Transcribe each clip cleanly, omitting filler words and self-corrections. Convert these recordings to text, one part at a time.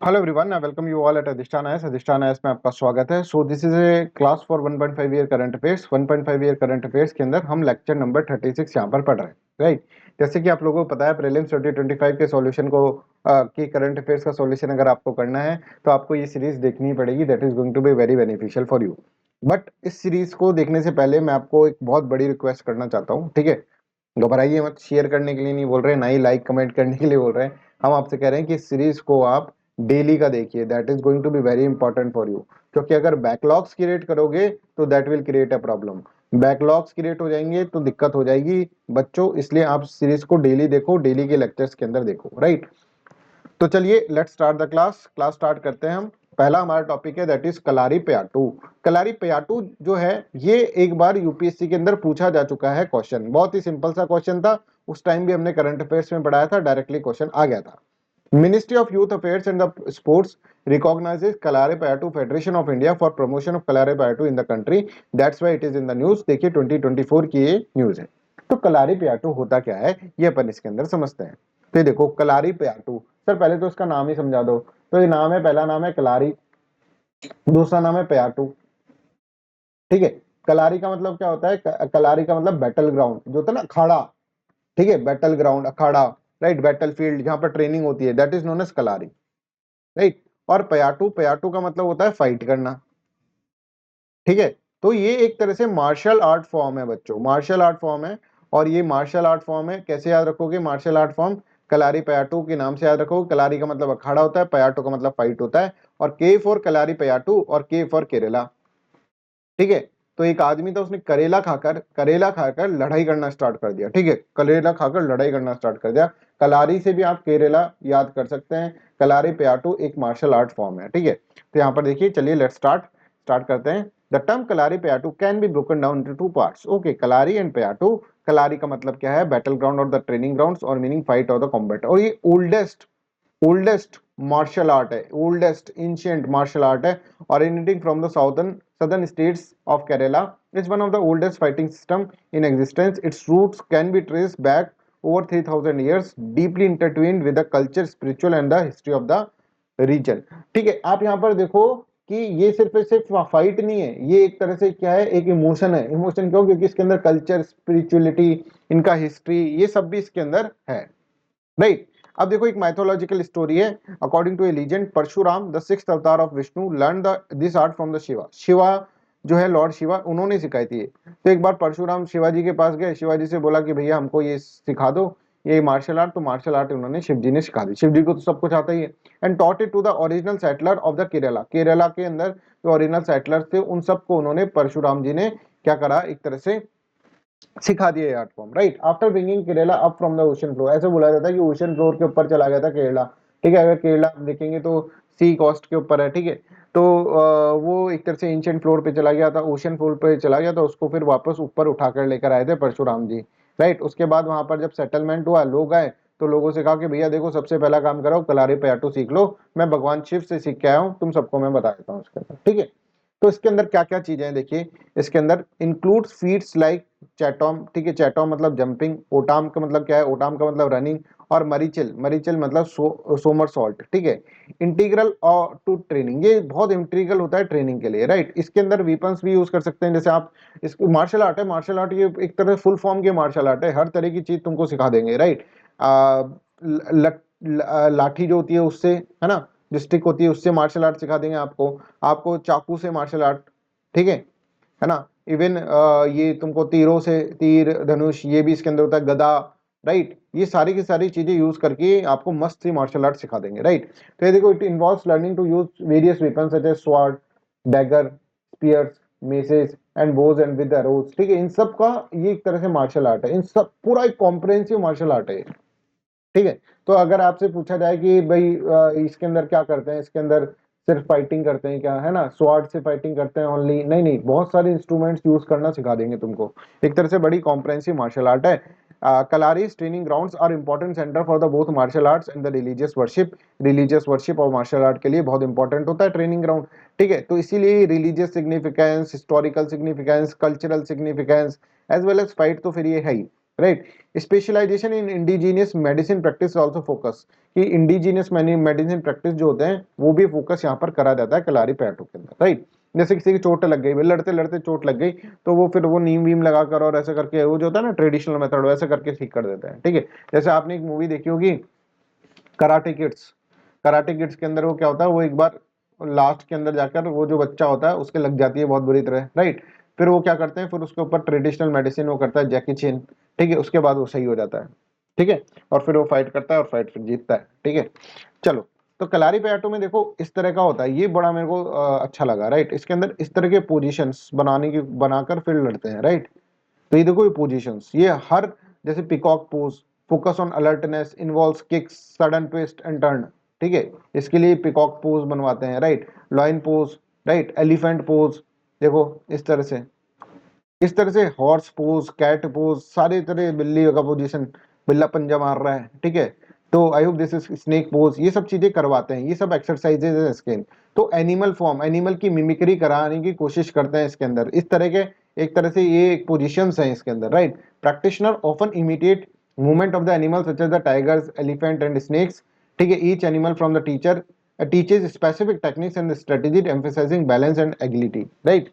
Hello everyone, I welcome you all at अधिष्ठान IAS में आपका स्वागत है। So this is a class for 1.5 year current affairs. 1.5 year current affairs के अंदर हम लेक्चर नंबर 36 यहाँ पर पढ़ रहे हैं, राइट। जैसे कि आप लोगों को पता है, प्रीलिम्स 2025 के सॉल्यूशन को की करंट अफेयर्स का सॉल्यूशन अगर आपको करना है तो आपको ये सीरीज देखनी पड़ेगी। That is going to be very beneficial for you. But इस सीरीज को देखने से पहले मैं आपको एक बहुत बड़ी रिक्वेस्ट करना चाहता हूँ, ठीक है। घबराइए मत, शेयर करने के लिए नहीं बोल रहे, ना ही लाइक कमेंट करने के लिए बोल रहे हैं। हम आपसे कह रहे हैं कि इस सीरीज को आप डेली का देखिए। That is going to be very important for you, क्योंकि अगर बैकलॉग्स क्रिएट करोगे तो that will create a problem. Backlogs create हो जाएंगे तो दिक्कत हो जाएगी बच्चों, इसलिए आप सीरीज को डेली देखो, डेली के लेक्चर्स के अंदर देखो, राइट। तो चलिए let's start the class start करते हैं हम। पहला हमारा टॉपिक है दैट इज कलारी पयाटू। कलारी पयाटू जो है ये एक बार यूपीएससी के अंदर पूछा जा चुका है क्वेश्चन। बहुत ही सिंपल सा क्वेश्चन था, उस टाइम भी हमने करंट अफेयर्स में पढ़ाया था, डायरेक्टली क्वेश्चन आ गया था। Ministry of youth affairs and the sports recognizes Kalari-Payattu Federation of India for promotion of Kalari-Payattu in the country. That's why it is in the news। देखिए 2024 की ये न्यूज है। तो कलारी पयाटू होता क्या है ये अपन इसके अंदर समझते हैं। तो देखो कलारी पयाटू, सर पहले तो इसका नाम ही समझा दो। तो ये नाम है, पहला नाम है कलारी, दूसरा नाम है पयाटू, ठीक है। कलारी का मतलब क्या होता है? कलारी का मतलब बैटल ग्राउंड जो होता है ना, अखाड़ा, ठीक है। बैटल ग्राउंड, अखाड़ा, राइट। बैटल फील्ड जहां पर ट्रेनिंग होती है, that is known as kalari, right. और पयाटू, पयाटू का मतलब होता है फाइट करना, ठीक है। तो ये एक तरह से मार्शल आर्ट फॉर्म है बच्चों, मार्शल आर्ट फॉर्म है। और ये मार्शल आर्ट फॉर्म है, कैसे याद रखोगे मार्शल आर्ट फॉर्म? कलारी पयाटू के नाम से याद रखोगे। कलारी का मतलब अखाड़ा होता है, पयाटू का मतलब फाइट होता है। और के फॉर कलारी पयाटू और के फॉर केरला, ठीक है। तो एक आदमी था, उसने करेला खाकर लड़ाई करना स्टार्ट कर दिया, ठीक है। करेला खाकर लड़ाई करना स्टार्ट कर दिया। कलारी से भी आप केरला याद कर सकते हैं। कलारी पयाटू एक मार्शल आर्ट फॉर्म है, ठीक है। तो यहाँ पर देखिए, चलिए लेट्स स्टार्ट करते हैं। The term kalari payattu can be broken down into two parts. Okay, kalari and payattu. Kalari का मतलब क्या है? बैटल ग्राउंड और द ट्रेनिंग ग्राउंड्स, और मीनिंग फाइट और द कॉम्बैट। और ये ओल्डेस्ट मार्शल आर्ट है, ओल्डेस्ट एंशिएंट मार्शल आर्ट है, originating from the southern states of Kerala. It's one of the oldest fighting system in existence. Its roots can be traced back over 3000 years, deeply intertwined with the culture, spiritual and the history of the region। ठीक है, आप यहाँ पर देखो कि ये सिर्फ fight नहीं है, ये एक तरह से क्या है, एक इमोशन है। इमोशन क्यों? क्योंकि इसके अंदर कल्चर, स्पिरिचुअलिटी, इनका हिस्ट्री, ये सब भी इसके अंदर है, राइट। अब देखो एक माइथोलॉजिकल स्टोरी है। According to a legend, Parshuram the sixth avatar of Vishnu learn this art from the Shiva. Shiva जो है, लॉर्ड शिवा, उन्होंने सिखाई थी। तो एक बार परशुराम शिवाजी के पास गए, शिवाजी से बोला कि भैया हमको ये सिखा दो, ये मार्शल आर्ट। तो मार्शल आर्ट उन्होंने शिव जी ने सिखा दी। शिव जी को तो सब कुछ आता ही है। And taught it to the original settler of the Kerala. Kerala के अंदर जो ओरिजिनल सेटलर थे, उन सबको उन्होंने, परशुराम जी ने क्या करा, एक तरह से सिखा दिए art form, right. After bringing Kerala up from the ocean floor, ऐसे बोला जाता है कि ओशन फ्लोर के ऊपर चला गया था केरला, ठीक है। अगर केरला देखेंगे तो सी कोस्ट के ऊपर है, ठीक है। तो वो एक तरह से एंशिएंट फ्लोर पे चला गया था, ओशन फ्लोर पे चला गया था, उसको फिर वापस ऊपर उठाकर लेकर आए थे परशुराम जी, राइट। उसके बाद वहां पर जब सेटलमेंट हुआ, लोग आए, तो लोगों से कहा कि भैया देखो, सबसे पहला काम करो, कलारी पयाटू सीख लो। मैं भगवान शिव से सीख के आया हूँ, तुम सबको मैं बता देता हूँ उसके अंदर, ठीक है। तो इसके अंदर क्या क्या चीजें हैं देखिए। इसके अंदर इंक्लूड्स फीट्स लाइक चैटॉम, ठीक है। चैटॉम मतलब जंपिंग, ओटाम का मतलब क्या है? ओटाम का मतलब रनिंग। और मरीचिल, मरीचिल मतलब सोमर सॉल्ट, ठीक है। इंटीग्रल और टू ट्रेनिंग, ये बहुत इंटीग्रल होता है ट्रेनिंग के लिए, राइट। इसके अंदर वीपन्स भी यूज कर सकते हैं, जैसे आप, इसको मार्शल आर्ट है, मार्शल आर्ट ये एक तरह फुल फॉर्म की मार्शल आर्ट है, हर तरह की चीज तुमको सिखा देंगे, राइट। लाठी जो होती है उससे, है ना, जो स्टिक होती है उससे मार्शल आर्ट सिखा देंगे आपको। आपको चाकू से मार्शल आर्ट, ठीक है ना। इवन ये तुमको तीरों से, तीर धनुष, ये भी इसके अंदर होता है, गदा, राइट। ये सारी की सारी चीजें यूज करके आपको मस्त सी मार्शल आर्ट सिखा देंगे, राइट। तो ये देखो, it involves learning to use various weapons such as sword, dagger, spears, maces and bows and with arrows, ठीक है। इन सब का ये एक तरह से मार्शल आर्ट है, इन सब पूरा एक कॉम्प्रिहेंसिव मार्शल आर्ट है, ठीक है। तो अगर आपसे पूछा जाए कि भाई इसके अंदर क्या करते हैं, इसके अंदर सिर्फ फाइटिंग करते हैं क्या, है ना, स्वॉर्ड से फाइटिंग करते हैं ओनली? नहीं नहीं, बहुत सारे इंस्ट्रूमेंट्स यूज करना सिखा देंगे तुमको। एक तरह से बड़ी कॉम्प्रिहेंसिव मार्शल आर्ट है। Kalaris training grounds are important centre for the both martial arts and the religious worship. Religious worship और मार्शल आर्ट के लिए बहुत इंपॉर्टेंट होता है ट्रेनिंग ग्राउंड, ठीक है। तो इसीलिए religious significance, historical significance, cultural significance as well as fight, तो फिर ये है ही, right. Specialization in indigenous medicine practice also focus, कि इंडिजीनियस मेडिसिन प्रैक्टिस जो होते हैं वो भी फोकस यहाँ पर करा जाता है कलारी-पैटू के अंदर, राइट। जैसे किसी की चोट लग गई, लड़ते लड़ते चोट लग गई, तो वो फिर वो नीम वीम लगाकर और ऐसा करके, वो जो होता है ना ट्रेडिशनल मेथड, वैसे करके ठीक कर देते हैं, ठीक है। जैसे आपने एक मूवी देखी होगी कराटे किड्स, कराटे किड्स के अंदर वो क्या होता है, वो एक बार लास्ट के अंदर जाकर वो जो बच्चा होता है उसके लग जाती है बहुत बुरी तरह, राइट। फिर वो क्या करते हैं, फिर उसके ऊपर ट्रेडिशनल मेडिसिन वो करता है जैकी चैन, ठीक है, उसके बाद वो सही हो जाता है, ठीक है। और फिर वो फाइट करता है और फाइट फिर जीतता है, ठीक है। चलो, तो कलारी-पैटू में देखो इस तरह का होता है, ये बड़ा मेरे को अच्छा लगा, राइट। इसके अंदर इस तरह के पोजीशंस बनाकर फिर लड़ते हैं, राइट। तो ये देखो ये पोजीशंस, ये हर, जैसे peacock pose, focus on alertness, involves kicks, sudden twist and turn, ठीक है, इसके लिए पिकॉक पोज बनवाते हैं, right. Lion pose, right. Elephant pose, देखो इस तरह से हॉर्स पोज, कैट पोज, सारे तरह, बिल्ली का पोजीशन, बिल्ला पंजा मार रहा है, ठीक है। तो I hope this is snake pose, ये सब चीजें करवाते हैं, ये सब एक्सरसाइजेज है इसके। तो एनिमल फॉर्म, एनिमल की मिमिक्री कराने की कोशिश करते हैं इसके अंदर, इस तरह के, एक तरह से ये पोजीशंस हैं इसके अंदर, right. Practitioner often imitate movement of the animal such as the tigers, elephant and snakes, ठीक है। Each animal from the teacher teaches specific techniques and strategies emphasizing balance and agility, right।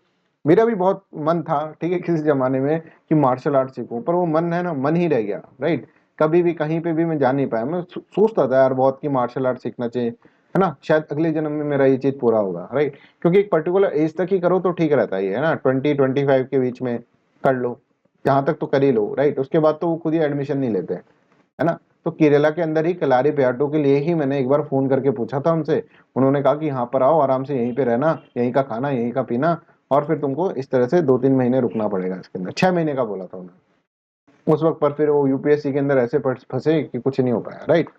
मेरा भी बहुत मन था, ठीक है, किसी जमाने में कि मार्शल आर्ट सीखूं, पर वो मन है ना, मन ही रह गया, राइट। कभी भी कहीं पे भी मैं जा नहीं पाया। मैं सोचता था यार बहुत कि मार्शल आर्ट सीखना चाहिए, है ना, शायद अगले जन्म में मेरा ये चीज पूरा होगा, राइट। क्योंकि एक पर्टिकुलर एज तक ही करो तो ठीक रहता है ना, 20-25 के बीच में कर लो, जहां तक तो कर ही लो, राइट। उसके बाद तो वो खुद ही एडमिशन नहीं लेते, है ना। तो केरला के अंदर ही कलारी-पैटू के लिए ही मैंने एक बार फोन करके पूछा था उनसे, उन्होंने कहा कि यहाँ पर आओ, आराम से यहीं पे रहना, यहीं का खाना, यहीं का पीना, और फिर तुमको इस तरह से 2-3 महीने रुकना पड़ेगा इसके अंदर, 6 महीने का बोला था उन्होंने उस वक्त पर। फिर वो यूपीएससी के अंदर ऐसे फंसे कि कुछ नहीं हो पाया, राइट।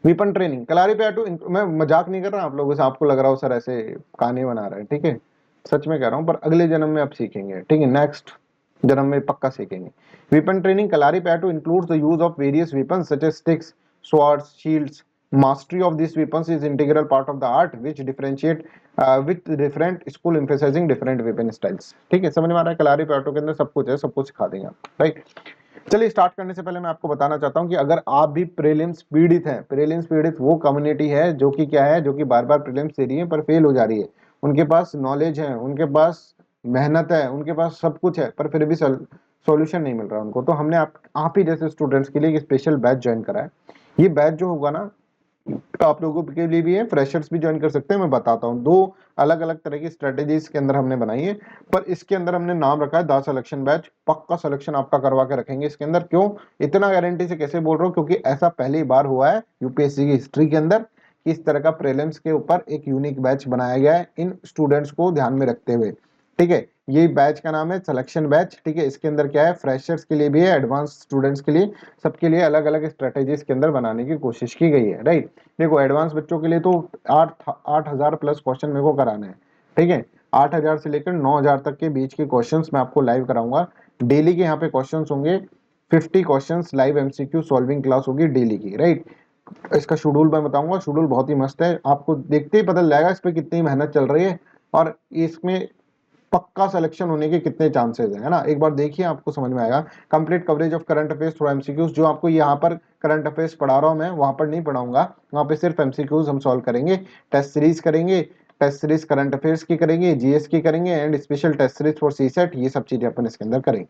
वेपन ट्रेनिंग, कलारी-पैटू, मैं मजाक नहीं कर रहा आप लोगों से, आपको लग रहा हो सर ऐसे कहानी बना रहे हैं, ठीक है, सच में कह रहा हूँ। पर अगले जन्म में आप सीखेंगे, ठीक है, नेक्स्ट जन्म में पक्का सीखेंगे। Weapon training, kalaripayattu includes the use of various weapons such as sticks, swords, shields. Mastery of these weapons is integral part of the art which differentiate with different school emphasizing different weapon styles, ठीक है। समझ में आ रहा है, कलारी-पैटू के अंदर सब कुछ है, सब कुछ सिखा देंगे आप, राइट। चलिए, स्टार्ट करने से पहले मैं आपको बताना चाहता हूं कि अगर आप भी प्रीलिम्स पीड़ित हैं, प्रीलिम्स पीड़ित वो कम्युनिटी है जो कि क्या है, जो कि बार बार प्रीलिम्स दे रही है पर फेल हो जा रही है, उनके पास नॉलेज है, उनके पास मेहनत है, उनके पास सब कुछ है, पर फिर भी सॉल्यूशन नहीं मिल रहा उनको। तो हमने आप ही जैसे स्टूडेंट्स के लिए एक स्पेशल बैच ज्वाइन करा है। ये बैच जो होगा ना, आप लोगों के लिए भी है, फ्रेशर्स भी ज्वाइन कर सकते हैं। मैं बताता हूँ, 2 अलग अलग तरह की स्ट्रेटेजीज के अंदर हमने बनाई है, पर इसके अंदर हमने नाम रखा है द सिलेक्शन बैच। पक्का सिलेक्शन आपका करवा के रखेंगे इसके अंदर। क्यों इतना गारंटी से कैसे बोल रहा हूँ, क्योंकि ऐसा पहली बार हुआ है यूपीएससी की हिस्ट्री के अंदर कि इस तरह का प्रीलिम्स के ऊपर एक यूनिक बैच बनाया गया है इन स्टूडेंट्स को ध्यान में रखते हुए, ठीक है। ये बैच का नाम है सिलेक्शन बैच, ठीक है। इसके अंदर क्या है, फ्रेशर्स के लिए भी है, एडवांस स्टूडेंट्स के लिए, सबके लिए अलग अलग स्ट्रेटेजीज के अंदर बनाने की कोशिश की गई है, राइट। देखो, एडवांस बच्चों के लिए तो 8,000 प्लस क्वेश्चन मेरे को कराने हैं, ठीक है। 8,000 से लेकर 9,000 तक के बीच के क्वेश्चंस मैं आपको लाइव कराऊंगा। डेली के यहाँ पे क्वेश्चंस होंगे 50 questions, live MCQ solving class होगी डेली की, राइट। इसका शेड्यूल मैं बताऊंगा, शेड्यूल बहुत ही मस्त है, आपको देखते ही पता चलेगा इस पे कितनी मेहनत चल रही है और इसमें पक्का सिलेक्शन होने के कितने चांसेस है ना। एक बार देखिए, आपको समझ में आएगा। Complete coverage of current affairs through MCQs, जो आपको यहाँ पर करंट अफेयर्स पढ़ा रहा हूँ मैं, वहां पर नहीं पढ़ाऊंगा, वहां पे सिर्फ एमसीक्यूज हम सॉल्व करेंगे। टेस्ट सीरीज करेंगे, टेस्ट सीरीज करंट अफेयर्स की करेंगे, जीएस की करेंगे, and special test series for CSAT, ये सब चीजें अपन इसके अंदर करेंगे।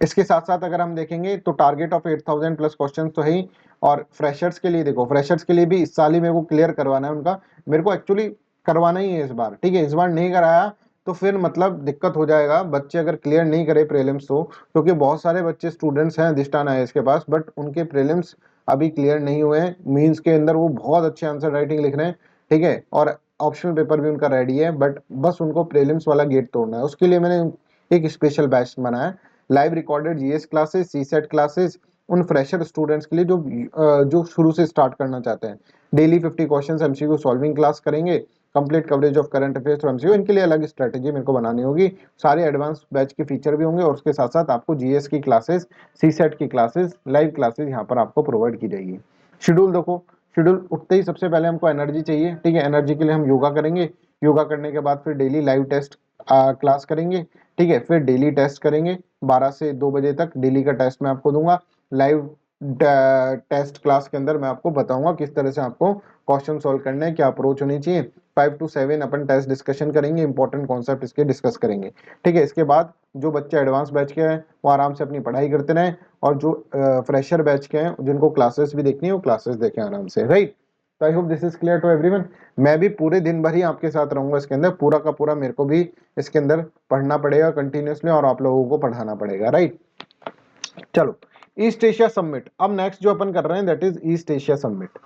इसके साथ साथ अगर हम देखेंगे तो टारगेट ऑफ 8,000 प्लस क्वेश्चन तो है ही। और फ्रेशर्स के लिए देखो, फ्रेशर्स के लिए भी इस साल ही मेरे को क्लियर करवाना है उनका, मेरे को एक्चुअली करवाना ही है इस बार, ठीक है। इस बार नहीं कराया तो फिर मतलब दिक्कत हो जाएगा, बच्चे अगर क्लियर नहीं करे प्रीलिम्स तो, क्योंकि बहुत सारे बच्चे स्टूडेंट्स हैं अधिष्ठान आईएएस के पास, बट उनके प्रीलिम्स अभी क्लियर नहीं हुए हैं। मीन्स के अंदर वो बहुत अच्छे आंसर राइटिंग लिख रहे हैं, ठीक है, और ऑप्शनल पेपर भी उनका रेडी है, बट बस उनको प्रीलिम्स वाला गेट तोड़ना है। उसके लिए मैंने एक स्पेशल बैच बनाया, live recorded GS classes, CSAT classes, उन फ्रेशर स्टूडेंट्स के लिए जो शुरू से स्टार्ट करना चाहते हैं। Daily 50 questions MCQ solving class करेंगे, complete coverage of current affairs और एमसीक्यू, इनके लिए अलग स्ट्रेटेजी मेरे को बनानी होगी। सारे एडवांस बैच के फीचर भी होंगे और उसके साथ साथ आपको जीएस की क्लासेस, सीसेट की क्लासेस, लाइव क्लासेस यहाँ पर आपको प्रोवाइड की जाएगी। शेड्यूल देखो, शेड्यूल उठते ही सबसे पहले हमको एनर्जी चाहिए, ठीक है। एनर्जी के लिए हम योगा करेंगे, योगा करने के बाद फिर डेली लाइव टेस्ट क्लास करेंगे, ठीक है। फिर डेली टेस्ट करेंगे 12 से 2 बजे तक, डेली का टेस्ट मैं आपको दूंगा। लाइव टेस्ट क्लास के अंदर मैं आपको बताऊंगा किस तरह से आपको क्वेश्चन सॉल्व करना है, क्या अप्रोच होनी चाहिए। 5 to 7 अपन टेस्ट डिस्कशन करेंगे, इंपॉर्टेंट कॉन्सेप्ट इसके डिस्कस करेंगे, ठीक है। इसके बाद जो बच्चे एडवांस बैच के हैं वो आराम से अपनी पढ़ाई करते रहें, और जो फ्रेशर बैच के हैं जिनको क्लासेस भी देखनी है वो क्लासेस देखें आराम से, राइट। तो I hope this is clear to everyone. मैं भी पूरे दिन भर ही आपके साथ रहूंगा इसके अंदर, पूरा का पूरा मेरे को भी इसके अंदर पढ़ना पड़ेगा कंटिन्यूअसली, और आप लोगों को पढ़ाना पड़ेगा, राइट। चलो, ईस्ट एशिया समिट, अब नेक्स्ट जो अपन कर रहे हैं that is east Asia summit.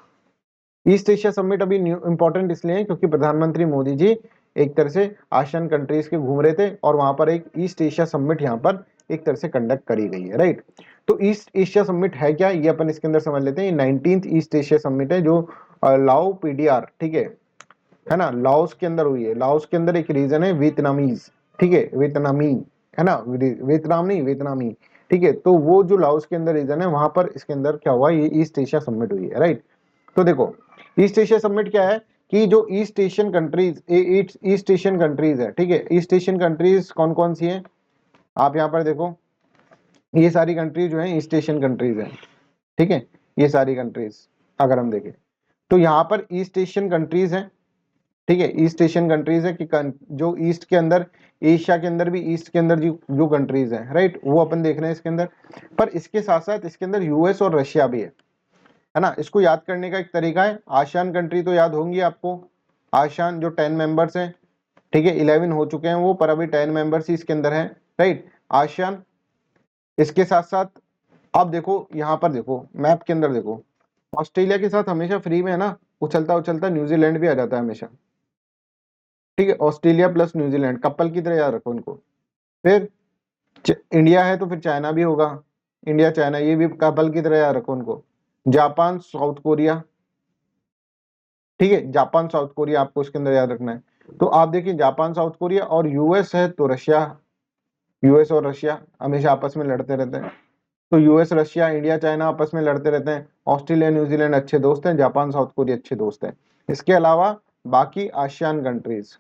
East Asia summit अभी इंपॉर्टेंट इसलिए है क्योंकि प्रधानमंत्री मोदी जी एक तरह से आसियान कंट्रीज के घूम रहे थे, और वहां पर एक ईस्ट एशिया समिट यहाँ पर एक तरह से कंडक्ट करी गई है, राइट। तो ईस्ट एशिया समिट है क्या, ये अपन इसके अंदर समझ लेते हैं। 19th ईस्ट एशिया समिट है जो लाओ पीडीआर, ठीक है ना, लाओस के अंदर हुई है। लाओस के अंदर एक रीजन है वियतनामीज, ठीक है, वियतनामी, है ना, वियतनाम नहीं वियतनामी, ठीक है। तो वो जो लाओस के अंदर रीजन है वहां पर इसके अंदर क्या हुआ, ये ईस्ट एशिया समिट हुई है, राइट। तो देखो, ईस्ट एशिया समिट क्या है कि जो east Asian countries, east Asian countries है, ठीक है। ईस्ट एशियन कंट्रीज कौन कौन सी हैं, आप यहाँ पर देखो, ये सारी कंट्रीज जो है ईस्ट एशियन कंट्रीज है, ठीक है। ये सारी कंट्रीज अगर हम देखें तो यहाँ पर ईस्ट एशियन कंट्रीज है, ठीक है। ईस्ट एशियन कंट्रीज है कि जो ईस्ट के अंदर, एशिया के अंदर भी ईस्ट के अंदर जो कंट्रीज है, राइट, वो अपन देख रहे हैं इसके अंदर। पर इसके साथ साथ इसके अंदर यूएस और रशिया भी है ना। इसको याद करने का एक तरीका है, आसियान कंट्री तो याद होंगी आपको, आसियान जो 10 मेंबर्स हैं, ठीक है, 11 हो चुके हैं वो, पर अभी 10 मेंबर्स ही इसके अंदर हैं, राइट, आसियान। इसके साथ साथ आप देखो, यहाँ पर देखो मैप के अंदर देखो, ऑस्ट्रेलिया के साथ हमेशा फ्री में है ना, उछलता उछलता न्यूजीलैंड भी आ जाता है हमेशा, ठीक है। ऑस्ट्रेलिया प्लस न्यूजीलैंड कपल की तरह याद रखो उनको। फिर इंडिया है तो फिर चाइना भी होगा, इंडिया चाइना ये भी कपल की तरह याद रखो उनको। जापान साउथ कोरिया, ठीक है, जापान साउथ कोरिया आपको इसके अंदर याद रखना है। तो आप देखिए जापान साउथ कोरिया, और यूएस है तो रशिया, यूएस और रशिया हमेशा आपस में लड़ते रहते हैं। तो यूएस रशिया इंडिया चाइना आपस में लड़ते रहते हैं। ऑस्ट्रेलिया न्यूजीलैंड अच्छे दोस्त हैं, जापान साउथ कोरिया अच्छे दोस्त हैं। इसके अलावा बाकी आसियान कंट्रीज,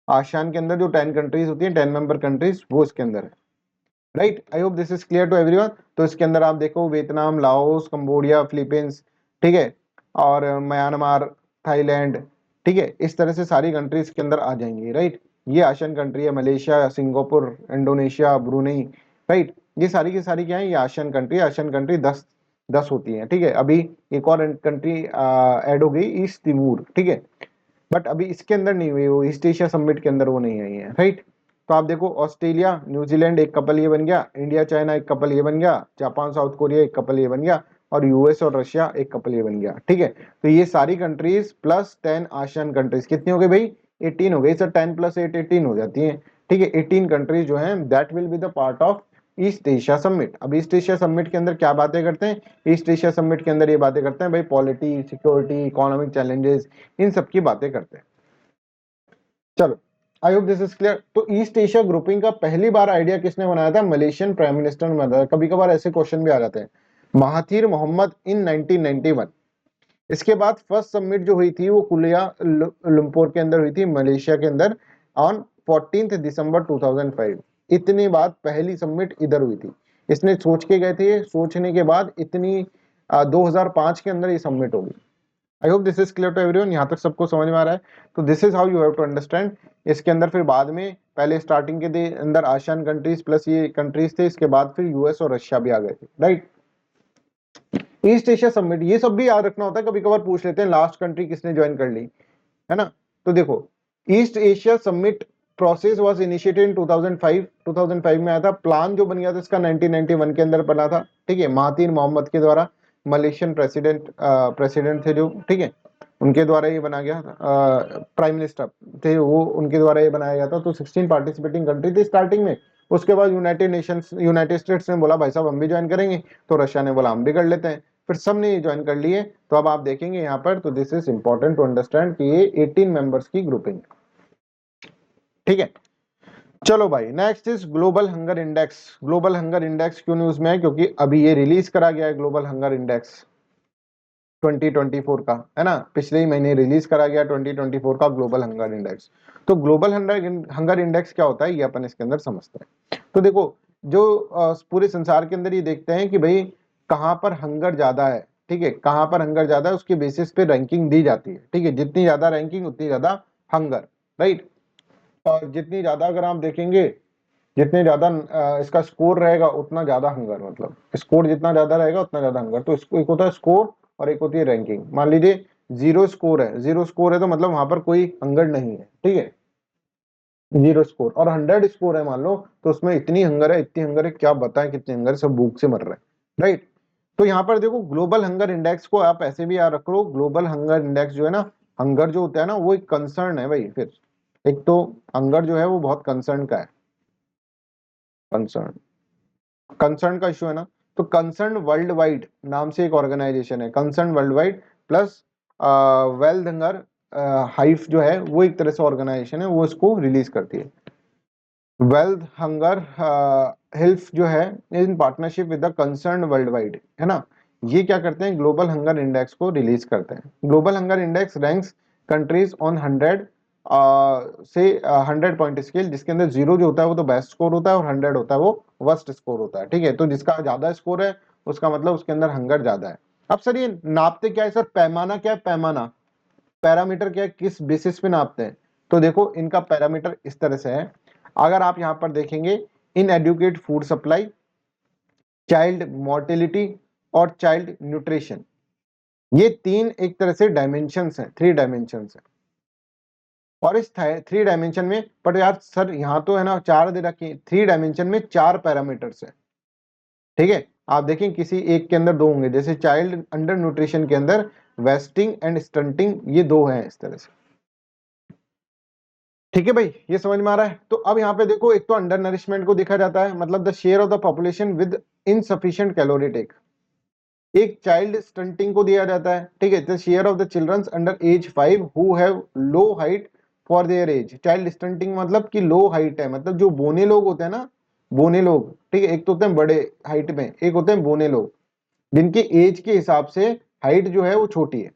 आसियान के अंदर जो 10 कंट्रीज होती हैं, 10 मेंबर कंट्रीज, वो इसके अंदर है, right. I hope this is clear to everyone. तो इसके अंदर आप देखो वियतनाम, लाओस, कंबोडिया, फिलीपींस, ठीक है, और म्यांमार, थाईलैंड, ठीक है, इस तरह से सारी कंट्रीज के अंदर आ जाएंगी, राइट। ये आसियान कंट्री है, Malaysia, Singapore, Indonesia, Brunei, right. ये सारी की सारी क्या है, ये आसियान कंट्री, आसियान कंट्री 10 होती है, ठीक है। अभी एक और कंट्री ऐड हो गई, ईस्ट तिमूर, ठीक है, बट अभी इसके अंदर नहीं हुई, वो ईस्ट एशिया समिट के अंदर वो नहीं आई है, राइट। तो आप देखो ऑस्ट्रेलिया न्यूजीलैंड एक कपल ये बन गया, इंडिया चाइना एक कपल ये बन गया, जापान साउथ कोरिया एक कपल ये बन गया, और यूएस और रशिया एक कपल ये बन गया, ठीक है। तो ये सारी कंट्रीज प्लस 10 आसियान कंट्रीज कितनी हो गई भाई, 18 हो गई सर, 10 + 8 18 हो जाती है, ठीक है। 18 कंट्रीज जो है that will be the part of east Asia summit. अब ईस्ट एशिया समिट के अंदर क्या बातें करते हैं, ईस्ट एशिया समिट के अंदर ये बातें करते हैं भाई, पॉलिटी, सिक्योरिटी, इकोनॉमिक चैलेंजेस, इन सब की बातें करते हैं। चलो, आई होप दिस इज क्लियर। तो ईस्ट एशिया ग्रुपिंग का पहली बार आइडिया किसने बनाया था, मलेशियन प्राइम मिनिस्टर ने बनाया। कभी कभार ऐसे क्वेश्चन भी आ जाते हैं, महाथीर मोहम्मद इन 1991। इसके बाद फर्स्ट समिट जो हुई थी वो कुलिया लुम्पुर के अंदर हुई थी, मलेशिया के अंदर, ऑन 14 दिसंबर 2005। इतनी बात पहली समिट इधर हुई थी, इसने सोच के गए थे, सोचने के बाद इतनी 2005 के अंदर ये समिट होगी। I hope this is clear to everyone, यहाँ तक सबको समझ में आ रहा है। तो this is how you have to understand. इसके अंदर फिर बाद में, पहले स्टार्टिंग के अंदर आसियान कंट्रीज प्लस ये कंट्रीज थे, इसके बाद फिर यूएस और रशिया भी आ गए थे, राइट। ईस्ट एशिया समिट ये सब भी याद रखना होता है, कभी कभार पूछ लेते हैं लास्ट कंट्री किसने ज्वाइन कर ली, है ना। तो देखो, east Asia summit process was initiated in 2005, 2005 में आया था। प्लान जो बन गया था इसका 1991 के अंदर बना था, ठीक है, महातीर मोहम्मद के द्वारा, मलेशियन प्रेसिडेंट थे जो, ठीक है, उनके द्वारा ये बना गया, प्राइम मिनिस्टर थे वो, उनके द्वारा ये बनाया गया था। तो 16 पार्टिसिपेटिंग कंट्री थी स्टार्टिंग में। उसके बाद यूनाइटेड स्टेट्स ने बोला भाई साहब हम भी ज्वाइन करेंगे, तो रशिया ने बोला हम भी कर लेते हैं, फिर सबने ज्वाइन कर लिए। तो अब आप देखेंगे यहाँ पर, तो this is important to understand कि ये 18 मेंबर्स की ग्रुपिंग, ठीक है। चलो भाई, next is global hunger index. Global hunger index क्यों न्यूज में है, क्योंकि अभी ये रिलीज करा गया है ग्लोबल हंगर इंडेक्स 2024 का, है ना, पिछले ही महीने रिलीज करा गया 2024 का ग्लोबल हंगर इंडेक्स। तो ग्लोबल हंगर इंडेक्स क्या होता है ये अपन इसके अंदर समझते हैं। तो देखो जो पूरे संसार के अंदर ये देखते हैं कि भाई कहाँ पर हंगर ज्यादा है, ठीक है, कहाँ पर हंगर ज्यादा है उसके बेसिस पे रैंकिंग दी जाती है, ठीक है, जितनी ज्यादा रैंकिंग उतनी ज्यादा हंगर, राइट। और जितनी ज्यादा अगर आप देखेंगे, जितने ज्यादा इसका स्कोर रहेगा उतना ज्यादा हंगर, मतलब स्कोर जितना ज्यादा रहेगा उतना ज्यादा हंगर। तो इसको एक होता है स्कोर और एक होती है रैंकिंग। मान लीजिए जीरो स्कोर है तो मतलब वहां पर कोई हंगर नहीं है, ठीक है, जीरो स्कोर। और 100 स्कोर है मान लो तो उसमें इतनी हंगर है, इतनी हंगर है, क्या बताएं कितनी हंगर है, सब भूख से मर रहे हैं, राइट। तो यहाँ पर देखो ग्लोबल हंगर इंडेक्स को आप ऐसे भी याद रख लो, ग्लोबल हंगर इंडेक्स जो है ना, हंगर जो होता है ना वो एक कंसर्न है भाई। फिर एक तो हंगर जो है वो बहुत कंसर्न का है, कंसर्न कंसर्न का इशू है ना। तो कंसर्न वर्ल्ड वाइड नाम से एक ऑर्गेनाइजेशन है, Concern Worldwide plus Welthungerhilfe जो है वो एक तरह से ऑर्गेनाइजेशन है, वो इसको रिलीज करती है। वेल्थ हंगर हेल्थ जो है in partnership with the concern world wide, है ना, ये क्या करते हैं, ग्लोबल हंगर इंडेक्स को रिलीज करते हैं। Global hunger index ranks countries on 100 से 100 पॉइंट स्केल, जिसके अंदर जीरो जो होता है वो तो बेस्ट स्कोर होता है और 100 होता है वो वर्स्ट स्कोर होता है, ठीक है। तो जिसका ज्यादा स्कोर है उसका मतलब उसके अंदर हंगर ज्यादा है। अब सर ये नापते क्या है सर, पैमाना क्या है, पैमाना पैरामीटर क्या है, किस बेसिस पे नापते हैं। तो देखो इनका पैरामीटर इस तरह से है, अगर आप यहां पर देखेंगे, inadequate food supply, child mortality और चाइल्ड न्यूट्रिशन, ये तीन एक तरह से डायमेंशंस हैं, 3 डायमेंशंस हैं। और इस 3 डायमेंशन में, पर यार सर यहाँ तो है ना 4 दे रखी, 3 डायमेंशन में 4 पैरामीटर्स है, ठीक है। आप देखें किसी एक के अंदर 2 होंगे, जैसे चाइल्ड अंडर न्यूट्रिशन के अंदर वेस्टिंग एंड स्टंटिंग, ये 2 हैं इस तरह से, ठीक है भाई, ये समझ में आ रहा है। तो अब यहाँ पे देखो, एक तो अंडर नरिशमेंट को देखा जाता है, मतलब the share of the population with insufficient calorie take. एक चाइल्ड स्टंटिंग को दिया जाता है, ठीक है, the share of the childrens under age 5 who have low height for their age. Child stunting मतलब कि लो हाइट है, मतलब जो बोने लोग होते हैं ना, बोने लोग, ठीक है, एक तो होते हैं बड़े हाइट में, एक होते हैं बोने लोग, जिनके एज के हिसाब से हाइट जो है वो छोटी है।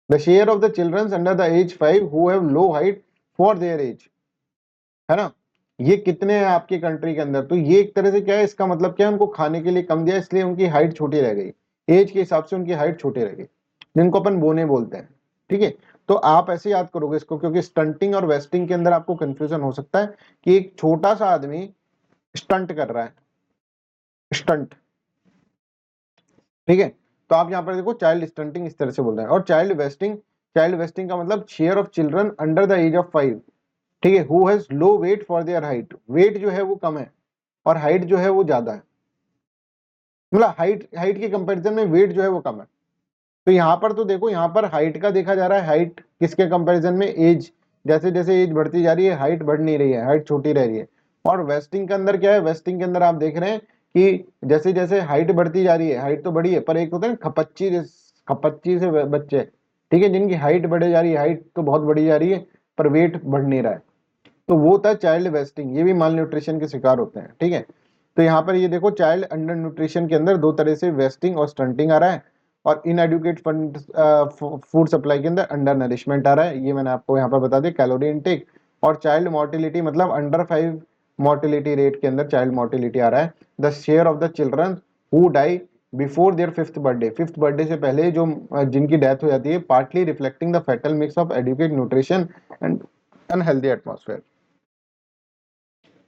The share of the childrens under the age 5 who have low height for their age, है ना, ये कितने हैं आपकी कंट्री के अंदर। तो ये एक तरह से क्या है, इसका मतलब क्या है, उनको खाने के लिए कम दिया इसलिए उनकी हाइट छोटी रह गई, एज के हिसाब से उनकी हाइट छोटी रह गई, जिनको अपन बोने बोलते हैं, ठीक है। तो आप ऐसे याद करोगे इसको, क्योंकि स्टंटिंग और वेस्टिंग के अंदर आपको कंफ्यूजन हो सकता है कि एक छोटा सा आदमी स्टंट कर रहा है, स्टंट, ठीक है। तो आप यहाँ पर देखो चाइल्ड स्टंटिंग इस तरह से बोल रहे हैं। और चाइल्ड वेस्टिंग का मतलब share of children under the age of 5, ठीक है, who has low weight for their height, weight जो है वो कम है और हाइट जो है वो ज्यादा है, मतलब हाइट हाइट के कंपैरिजन में वेट जो है वो कम है। तो यहाँ पर तो देखो, यहाँ पर हाइट का देखा जा रहा है, हाइट किसके कंपैरिजन में, एज, जैसे जैसे एज बढ़ती जा रही है हाइट बढ़ नहीं रही है, हाइट छोटी रह रही है। और वेस्टिंग के अंदर क्या है, वेस्टिंग के अंदर आप देख रहे हैं कि जैसे जैसे हाइट बढ़ती जा रही है, हाइट तो बढ़ी है पर एक होता है ना खपच्ची, खपच्ची से बच्चे, ठीक है, जिनकी हाइट बढ़े जा रही है, हाइट तो बहुत बढ़ी जा रही है पर वेट बढ़ नहीं रहा है, तो वो होता है चाइल्ड वेस्टिंग, ये भी माल न्यूट्रिशन के शिकार होते हैं, ठीक है। तो यहाँ पर ये देखो चाइल्ड अंडर न्यूट्रिशन के अंदर 2 तरह से वेस्टिंग और स्टंटिंग आ रहा है, और इनएडुकेट फंड फूड सप्लाई के अंदर अंडर नरिशमेंट आ रहा है, ये मैंने आपको यहाँ पर बता दिया कैलोरी इनटेक। और चाइल्ड मोर्टिलिटी मतलब अंडर 5 मोर्टिलिटी रेट के अंदर चाइल्ड मोर्टिलिटी आ रहा है। The share of the children who die before their 5th birthday, 5th birthday से पहले जो जिनकी डेथ हो जाती है, partly reflecting the fatal mix of inadequate nutrition and unhealthy atmosphere.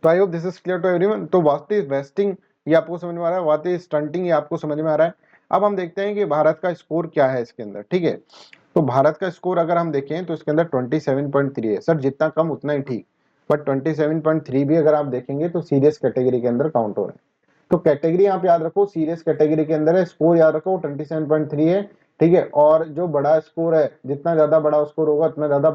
तो I hope this is clear to everyone. तो what is wasting ये आपको समझ में आ रहा है, व्हाट इज स्टंटिंग ये आपको समझ में आ रहा है। अब हम देखते हैं कि भारत का स्कोर क्या है इसके अंदर, ठीक है। तो भारत का स्कोर अगर हम देखें तो इसके अंदर 27.3 है सर, जितना कम उतना ही ठीक, बट 27.3 भी अगर आप देखेंगे तो सीरियस कैटेगरी के अंदर काउंट हो रहे हैं। तो कैटेगरी आप याद रखो, सीरियस कैटेगरी के अंदर है, स्कोर याद रखो 27.3 है, ठीक है। और जो बड़ा स्कोर है, जितना ज्यादा बड़ा स्कोर होगा उतना ज्यादा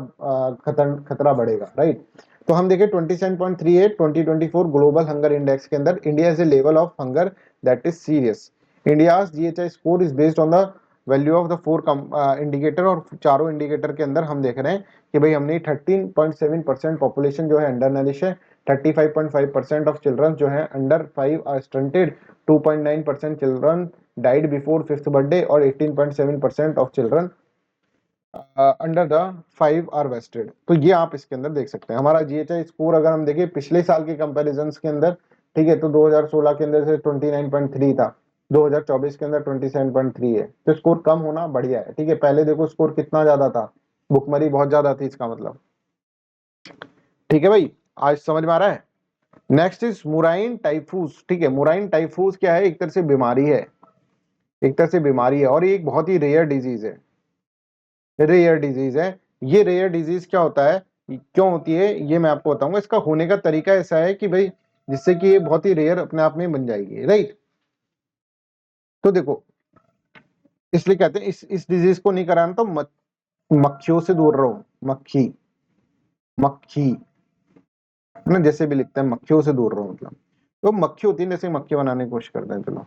खतरा बढ़ेगा, राइट। तो हम देखें 27.38 2024 ग्लोबल हंगर इंडेक्स के अंदर India is a level of hunger that is serious. India's GHI score is based on the value of the 4 indicator, और चारों इंडिकेटर के अंदर हम देख रहे हैं कि भाई हमने 13.7% पॉपुलेशन जो है अंडर नरिश है, 35.5% ऑफ चिल्ड्रन जो है under 5 are stunted, 2.9% children died before 5th birthday और 18.7% of children under the 5 are wasted. तो ये आप इसके अंदर देख सकते हैं। हमारा जीएचआई स्कोर अगर हम देखें पिछले साल के कंपैरिजन के अंदर, ठीक है, तो 2016 के अंदर से 29.3 था, 2024 के अंदर 27.3 है, तो स्कोर कम होना बढ़िया है। ठीक है, पहले देखो स्कोर कितना ज्यादा था, भुखमरी बहुत ज्यादा थी इसका मतलब। ठीक है भाई, आज समझ में आ रहा है। Next is murine typhus. ठीक है, मुराइन टाइफूस क्या है, एक तरह से बीमारी है, एक तरह से बीमारी है, और ये एक बहुत ही रेयर डिजीज है, रेयर डिजीज है। ये रेयर डिजीज क्या होता है, क्यों होती है, ये मैं आपको बताऊंगा। इसका होने का तरीका ऐसा है कि भाई जिससे कि ये बहुत ही रेयर अपने आप में बन जाएगी, राइट। तो देखो, इसलिए कहते हैं इस डिजीज को नहीं कराना तो मक्खियों से दूर रहो। मक्खी, मक्खी है ना, जैसे भी लिखते हैं मक्खियों से दूर रहो, मतलब तो मक्खी होती है, जैसे मक्खी बनाने की कोशिश करते हैं, चलो,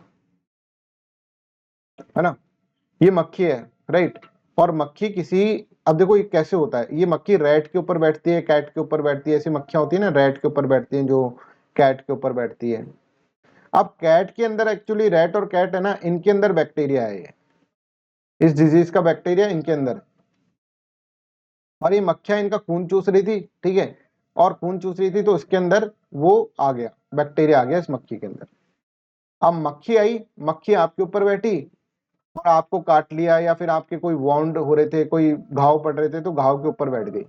है ना, ये मक्खी है, राइट। और मक्खी किसी, अब देखो ये कैसे होता है, ये मक्खी रैट के ऊपर बैठती है, कैट के ऊपर बैठती है, ऐसी मक्खियां होती है ना रैट के ऊपर बैठती हैं, जो कैट के ऊपर बैठती है। अब कैट के अंदर एक्चुअली, रैट और कैट है ना, इनके अंदर बैक्टीरिया है ये, इस डिजीज का बैक्टीरिया इनके अंदर, और ये मक्खियां इनका खून चूस रही थी, ठीक है, और खून चूस रही थी तो इसके अंदर वो आ गया, बैक्टीरिया आ गया इस मक्खी के अंदर। अब मक्खी आई, मक्खी आपके ऊपर बैठी और आपको काट लिया, या फिर आपके कोई वाउंड हो रहे थे, कोई घाव पड़ रहे थे, तो घाव के ऊपर बैठ गई,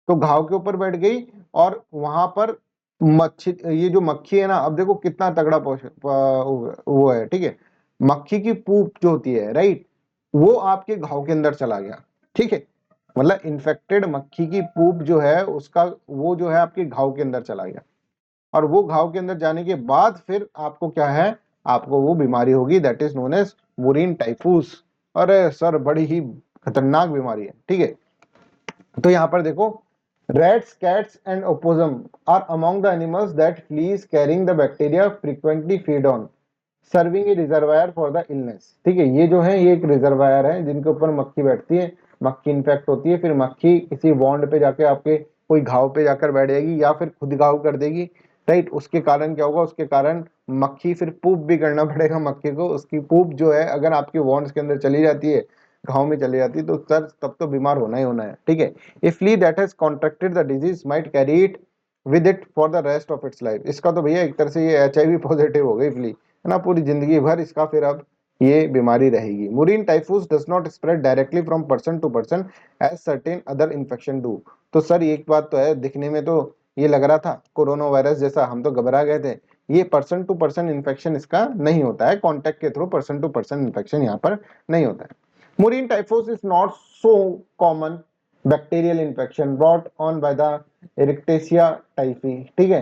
तो घाव के ऊपर बैठ गई, और वहां पर मच्छी, ये जो मक्खी है ना, अब देखो कितना तगड़ा वो है, ठीक है, मक्खी की पूप जो होती है, राइट, वो आपके घाव के अंदर चला गया, ठीक है, मतलब इन्फेक्टेड मक्खी की पूप जो है उसका, वो जो है आपके घाव के अंदर चला गया, और वो घाव के अंदर जाने के बाद फिर आपको क्या है, आपको वो बीमारी होगी, that is known as murine typhus. अरे सर, बड़ी ही खतरनाक बीमारी है, ठीक है। तो यहाँ पर देखो, rats, cats and opossum are among the animals that fleas carrying the bacteria frequently feed on, serving a reservoir for the illness। ठीक है, ये जो है ये एक रिजर्वायर है जिनके ऊपर मक्खी बैठती है, मक्खी इन्फेक्ट होती है, फिर मक्खी किसी वॉन्ड पे जाके आपके कोई घाव पे जाकर बैठ जाएगी, या फिर खुद घाव कर देगी, राइट। उसके कारण क्या होगा, उसके कारण मक्खी फिर पूप भी करना पड़ेगा मक्खी को, उसकी पूप जो है अगर आपके वॉन्ड्स के अंदर चली जाती है, घाव में चली जाती है, तो सर तब तो बीमार होना ही होना है, ठीक है। A flea that has contracted the disease might carry it with it for the rest of its life. इसका तो भैया एक तरह से ये HIV पॉजिटिव हो गई फ्ली, है ना, पूरी जिंदगी भर इसका फिर अब ये बीमारी रहेगी। Murine typhus does not spread directly from person to person as certain other infection do. तो सर एक बात तो है, दिखने में तो ये लग रहा था कोरोना वायरस जैसा, हम तो घबरा गए थे, ये पर्सन टू पर्सन इन्फेक्शन इसका नहीं होता है, कॉन्टेक्ट के through person to person infection यहाँ पर नहीं होता है। Murine typhus is not so common bacterial infection brought on by the Rickettsia typhi, ठीक है।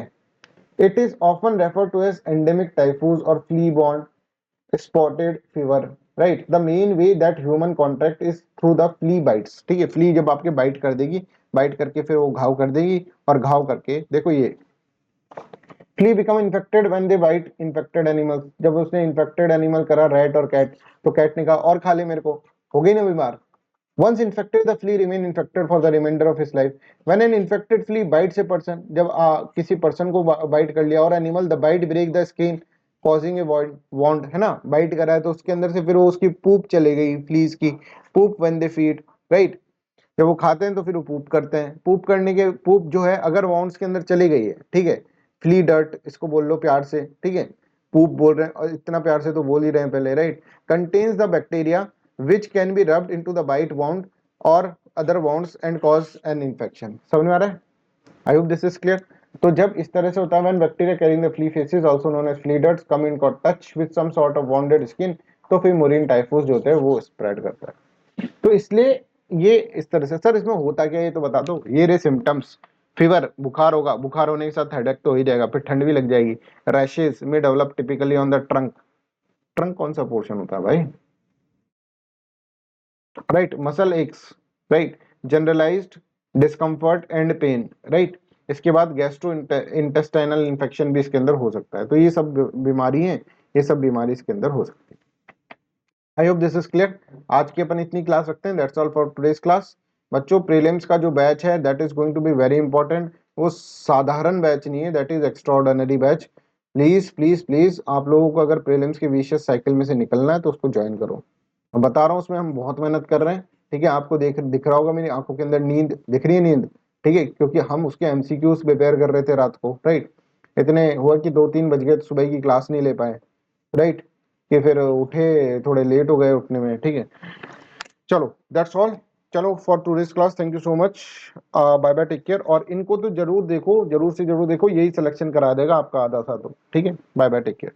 It is often referred to as endemic typhus or flea-borne spotted fever, right? The main way that human contract is through the flea bites, ठीक है। flea जब आपके bite कर देगी, bite करके फिर वो घाव कर देगी, और घाव करके देखो ये flea become infected when they bite infected animals। जब उसने infected animal करा, रैट और कैट, तो कैट ने कहा और खा ले मेरे को, हो गई ना बीमार। Once infected, the flea remain infected for the remainder of his life. When an infected flea bites a person, जब किसी पर्सन को बाइट कर लिया और animal, the bite break the skin causing a wound, है ना, बाइट करा है तो उसके अंदर से फिर वो उसकी पूप चले गई, फ्लीज की पूप, व्हेन दे फीड, राइट। जब वो खाते हैं तो फिर वो पूप करते हैं, पूप करने के, पूप जो है अगर वाउंड्स के अंदर चली गई है, ठीक है, फ्ली डर्ट इसको बोल लो प्यार से, ठीक है, पूप बोल रहे हैं और इतना प्यार से तो बोल ही रहे हैं पहले, right, contains the bacteria which can be rubbed into the bite wound or other wounds and cause an infection। समझ में आ रहा है? I hope this is clear। तो जब इस तरह से होता है, when bacteria carrying the flea faces also known as flea darts come in touch with some sort of wounded skin, तो फिर मुरीन टाइफूस जो होता है वो स्प्रेड करता है। तो इसलिए ये इस तरह से, सर इसमें होता क्या है ये तो बता दो। ये रे सिम्टम्स, फीवर, बुखार होगा, बुखार होने के साथ हेडेक तो हो ही जाएगा, फिर ठंड भी लग जाएगी, रैशेस में develop typically on the trunk. Trunk कौन सा पोर्शन होता है भाई, right, muscle aches, right, generalised discomfort and pain, right. इसके बाद गैस्ट्रो इंटेस्टाइनल इन्फेक्शन भी इसके अंदर हो सकता है। तो ये सब बीमारी है, ये सब बीमारी इसके अंदर हो सकती है। I hope this is clear. आज की अपन इतनी क्लास रखते हैं, that's all for today's class. बच्चों प्रीलिम्स का जो बैच है that is going to be very important, वो साधारण बैच नहीं है, that is extraordinary batch. Please please please आप लोगों को अगर प्रीलिम्स के विशेष साइकिल में से निकलना है तो उसको ज्वाइन करो। मैं बता रहा हूँ उसमें हम बहुत मेहनत कर रहे हैं, ठीक है। आपको दिख रहा होगा मेरी आंखों के अंदर नींद दिख रही है, नींद, ठीक है, क्योंकि हम उसके एमसीक्यूज प्रिपेयर कर रहे थे रात को, राइट। इतने हुआ कि 2-3 बज गए तो सुबह की क्लास नहीं ले पाए, राइट, कि फिर उठे थोड़े लेट हो गए उठने में, ठीक है। चलो दैट्स ऑल, चलो for today's class, thank you so much, bye bye, take care. और इनको तो जरूर देखो, जरूर से जरूर देखो, यही सिलेक्शन करा देगा आपका आधा सा तो, ठीक है। Bye bye, take care.